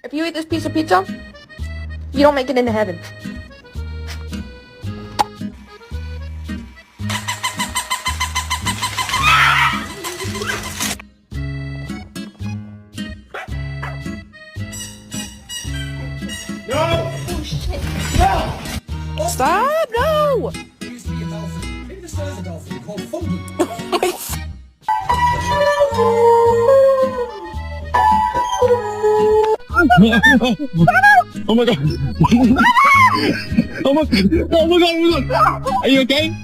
If you eat this piece of pizza, you don't make it into heaven. No! Oh shit! No! Stop! No! It used to be a dolphin. Maybe this is a dolphin called Fungi. Oh my god! Oh my god! Oh my god! Are you okay?